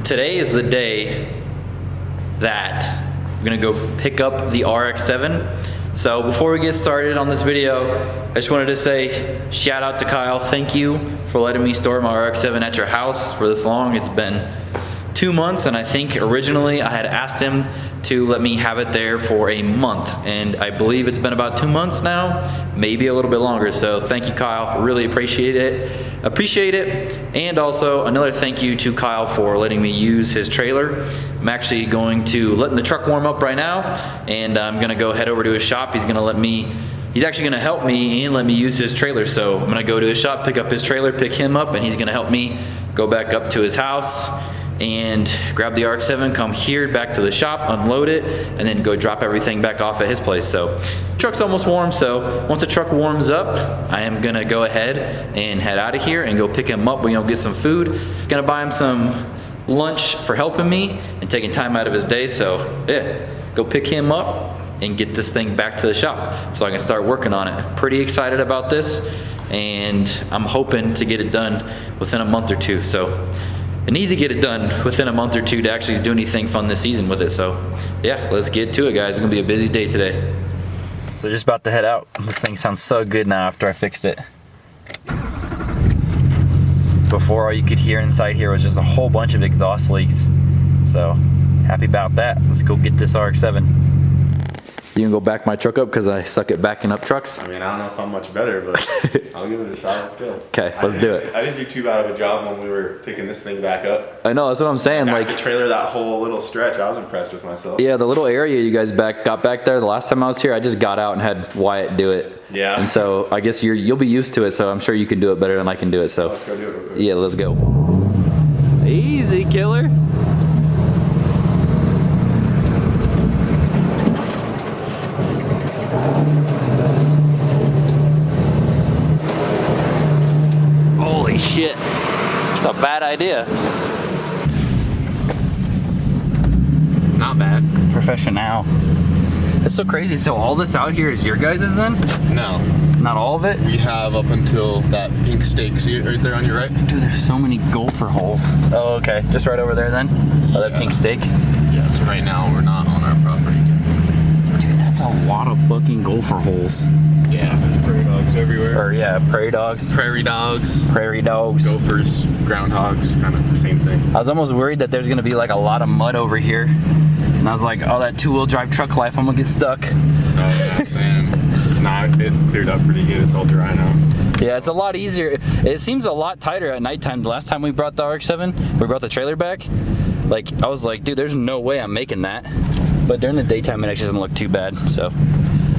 Today is the day that I'm gonna go pick up the RX-7. So before we get started on this video, I just wanted to say shout out to Kyle. Thank you for letting me store my RX-7 at your house for this long. It's been 2 months, and I think originally I had asked him to let me have it there for a month, and I believe it's been about 2 months now, maybe a little bit longer. So thank you, Kyle. Really appreciate it. And also another thank you to Kyle for letting me use his trailer. I'm actually going to letting the truck warm up right now, and I'm gonna go head over to his shop. He's actually gonna help me and let me use his trailer. So I'm gonna go to his shop, pick up his trailer, pick him up, and he's gonna help me go back up to his house and grab the RX-7, come here back to the shop, unload it, and then go drop everything back off at his place. So truck's almost warm, so once the truck warms up, I am gonna go ahead and head out of here and go pick him up. We're gonna get some food, gonna buy him some lunch for helping me and taking time out of his day. So yeah, go pick him up and get this thing back to the shop so I can start working on it. Pretty excited about this, and I'm hoping to get it done within a month or two. So I need to get it done within a month or two to actually do anything fun this season with it. So yeah, let's get to it, guys. It's gonna be a busy day today. So just about to head out. This thing sounds so good now after I fixed it. Before, all you could hear inside here was just a whole bunch of exhaust leaks. So happy about that. Let's go get this RX-7. You can go back my truck up because I suck at backing up trucks. I mean, I don't know if I'm much better, but I'll give it a shot. Let's go. Okay, let's do it. I didn't do too bad of a job when we were picking this thing back up. I know, that's what I'm saying. Back like the trailer, that whole little stretch, I was impressed with myself. Yeah, the little area you guys got back there. The last time I was here, I just got out and had Wyatt do it. Yeah. And so I guess you'll be used to it. So I'm sure you can do it better than I can do it. So let's go do it real quick. Yeah, let's go. Easy, killer. Holy shit, it's a bad idea. Not bad. Professional. That's so crazy. So all this out here is your guys' then? No. Not all of it? We have up until that pink stake. See it right there on your right? Dude, there's so many gopher holes. Oh, okay. Just right over there then? Oh, that pink stake? Yeah, so right now we're not on our property. Dude, that's a lot of fucking gopher holes. Yeah, there's prairie dogs everywhere. Or yeah, prairie dogs. Prairie dogs. Prairie dogs. Gophers, groundhogs, kind of the same thing. I was almost worried that there's gonna be like a lot of mud over here. And I was like, oh, that two-wheel drive truck life, I'm gonna get stuck. Oh, yeah, same. Nah, it cleared up pretty good. It's all dry now. Yeah, it's a lot easier. It seems a lot tighter at nighttime. The last time we brought the RX-7, we brought the trailer back, like, I was like, dude, there's no way I'm making that. But during the daytime, it actually doesn't look too bad, so.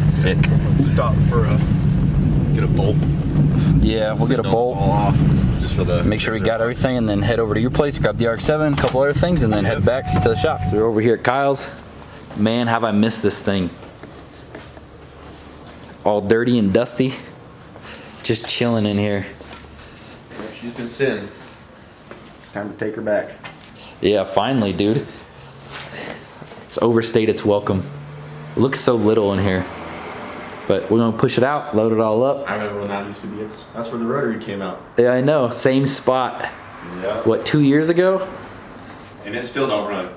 Sick. Let's stop for get a bolt. Yeah, we'll get a bolt. Fall off, just for the. Make sure we got everything, and then head over to your place, grab the RX-7, a couple other things, and then head back to the shop. So we're over here at Kyle's. Man, have I missed this thing. All dirty and dusty. Just chilling in here. She's been sitting. Time to take her back. Yeah, finally, dude. It's overstayed its welcome. It looks so little in here. But we're gonna push it out, load it all up. I remember when that used to be, that's where the rotary came out. Yeah, I know, same spot. Yeah. What, 2 years ago? And it still don't run.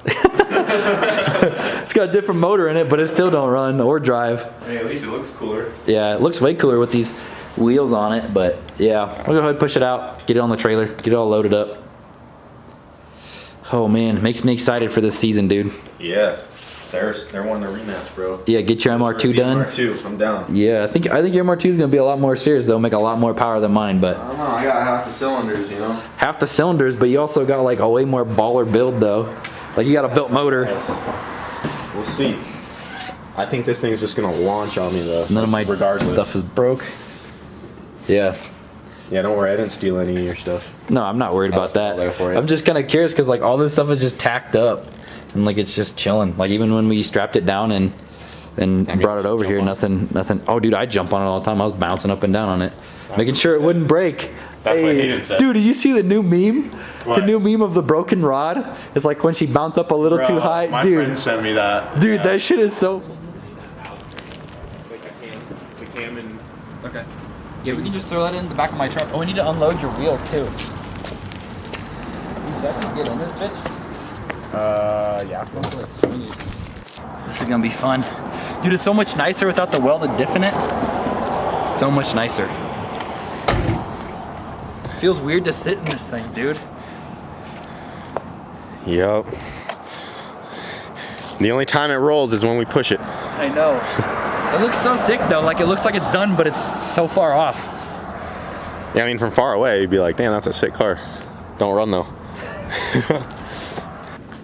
It's got a different motor in it, but it still don't run or drive. Hey, at least it looks cooler. Yeah, it looks way cooler with these wheels on it, but yeah. We'll go ahead and push it out, get it on the trailer, get it all loaded up. Oh man, it makes me excited for this season, dude. Yeah. They're wanting a rematch, bro. Yeah, get your MR2 done. MR2, I'm down. Yeah, I think your MR2 is gonna be a lot more serious though, make a lot more power than mine, but I don't know, I got half the cylinders, you know? half the cylinders, but you also got like a way more baller build though. Like you got a built motor. Yes. We'll see. I think this thing's just gonna launch on me though. None of my regardless. stuff is broke. Yeah. Yeah, don't worry, I didn't steal any of your stuff. No, I'm not worried about that. I'm just kind of curious because like all this stuff is just tacked up. And like it's just chilling. Like even when we strapped it down and brought it over here, nothing. Oh, dude, I jump on it all the time. I was bouncing up and down on it, making sure it wouldn't break. That's what Hayden said. Dude, did you see the new meme? What? The new meme of the broken rod? It's like when she bounced up a little Bro, too high. my Dude, friend sent me that. Dude, Yeah. that shit is so. Like the cam and. Okay. Yeah, we can just throw that in the back of my truck. Oh, we need to unload your wheels too. Dude, did I just get in this bitch? Yeah. This is gonna be fun. Dude, it's so much nicer without the welded diff in it. So much nicer. Feels weird to sit in this thing, dude. Yup. The only time it rolls is when we push it. I know. It looks so sick though, like it looks like it's done, but it's so far off. Yeah, I mean, from far away, you'd be like, damn, that's a sick car. Don't run though.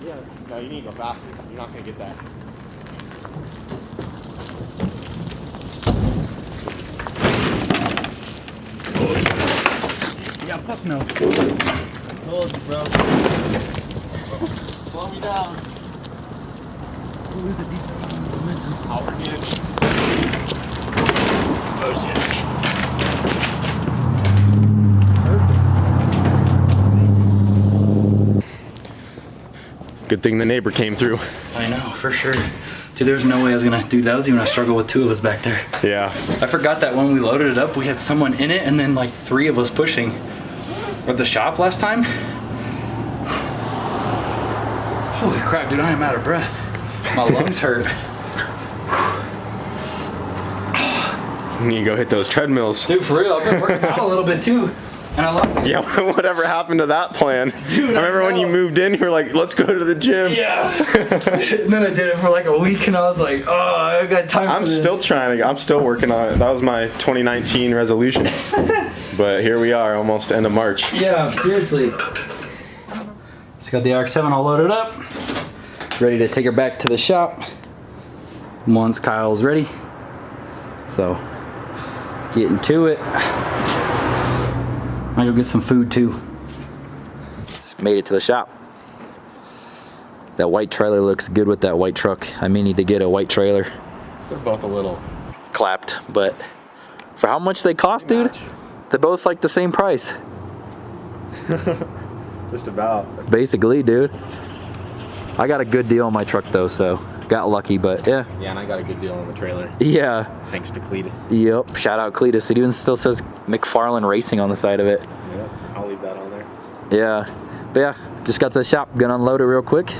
Yeah, no, you need to go faster. You're not gonna get that. Yeah, fuck no. Hold, bro. Slow me down. Ooh, there's a decent amount of momentum. I'll forget it. Oh shit. Good thing the neighbor came through. I know, for sure. Dude, there's no way I was gonna, dude, that was even a struggle with 2 of us back there. Yeah. I forgot that when we loaded it up, we had someone in it and then like 3 of us pushing. At the shop last time. Holy crap, dude, I am out of breath. My lungs hurt. You need to go hit those treadmills. Dude, for real, I've been working out a little bit too. And I lost it. Yeah, whatever happened to that plan? Dude, I remember when you moved in, you were like, let's go to the gym. Yeah. And then I did it for like a week and I was like, oh, I got time for this. I'm still working on it. That was my 2019 resolution. But here we are, almost end of March. Yeah, seriously. Just got the RX-7 all loaded up. Ready to take her back to the shop once Kyle's ready. So, getting to it. I go get some food too. Just made it to the shop. That white trailer looks good with that white truck. I may need to get a white trailer. They're both a little clapped, but for how much they cost, dude, they're both like the same price. Just about. Basically, dude. I got a good deal on my truck though, so got lucky, but yeah. Yeah, and I got a good deal on the trailer. Yeah. Thanks to Cletus. Yep, shout out Cletus. It even still says McFarlane Racing on the side of it. Yeah, I'll leave that on there. Yeah, but yeah, just got to the shop, gonna unload it real quick,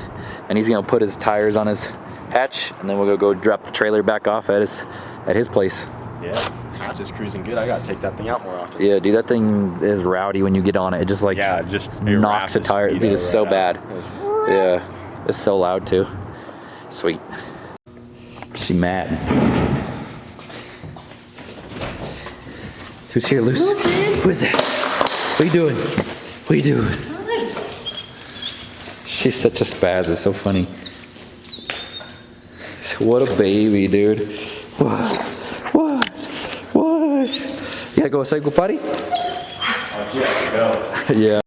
and he's gonna put his tires on his hatch, and then we'll go drop the trailer back off at his place. Yeah, hatch is cruising good. I gotta take that thing out more often. Yeah, dude, that thing is rowdy when you get on it. It just like knocks a tire. Dude, it's so bad. Yeah, it's so loud too. Sweet. She mad. Who's here, Lucy? Who's that? What are you doing? What are you doing? She's such a spaz. It's so funny. What a baby, dude. What? What? What? You gotta go say go potty? Yeah, go. Yeah.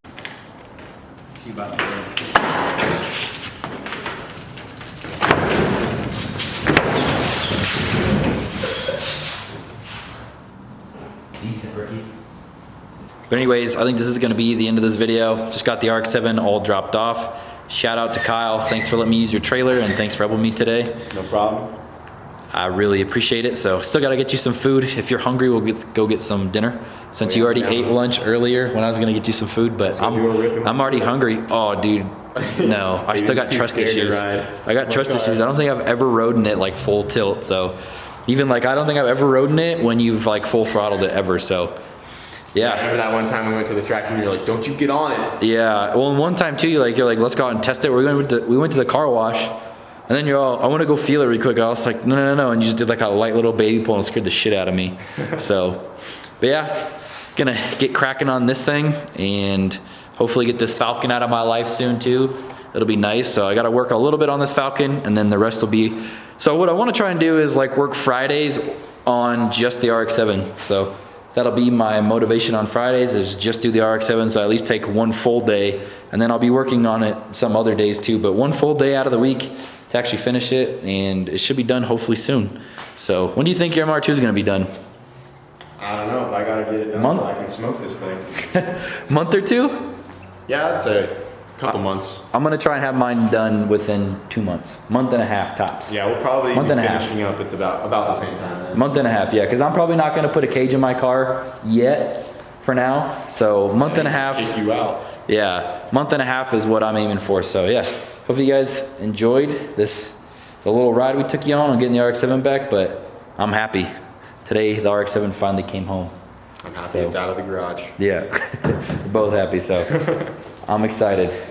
She about to go. Decent, rookie. But anyways, I think this is gonna be the end of this video. Just got the RX-7 all dropped off. Shout out to Kyle. Thanks for letting me use your trailer and thanks for helping me today. No problem. I really appreciate it. So still gotta get you some food. If you're hungry, we'll go get some dinner. Since you already ate lunch earlier when I was gonna get you some food, but I'm already hungry. Oh, dude. No, I still got trust issues. I got trust issues. I don't think I've ever rode in it like full tilt. So even like, I don't think I've ever rode in it when you've like full throttled it ever. So yeah. I remember that one time we went to the track and you're like, don't you get on it. Yeah, well, and one time too, you're like, let's go out and test it. We went to the car wash, and then you're all, I want to go feel it real quick. I was like, no, and you just did like a light little baby pull and scared the shit out of me. So, but yeah, gonna get cracking on this thing and hopefully get this Falcon out of my life soon too. It'll be nice. So I got to work a little bit on this Falcon, and then the rest will be. So what I want to try and do is like work Fridays on just the RX-7. So that'll be my motivation on Fridays, is just do the RX-7, so I at least take one full day, and then I'll be working on it some other days too, but one full day out of the week to actually finish it, and it should be done hopefully soon. So when do you think your MR2 is gonna be done? I don't know, but I gotta get it done so I can smoke this thing. Month or two? Yeah, I'd say a couple months. I'm gonna try and have mine done within 2 months. Month and a half tops. Yeah, we'll probably Month be and a half. finishing up at about the same time then. Month and a half, yeah, because I'm probably not gonna put a cage in my car yet for now. So month and a half. Kick you out. Yeah, month and a half is what I'm aiming for. So yeah, hopefully you guys enjoyed the little ride we took you on getting the RX-7 back, but I'm happy. Today, the RX-7 finally came home. I'm happy it's out of the garage. Yeah, we're both happy, so I'm excited.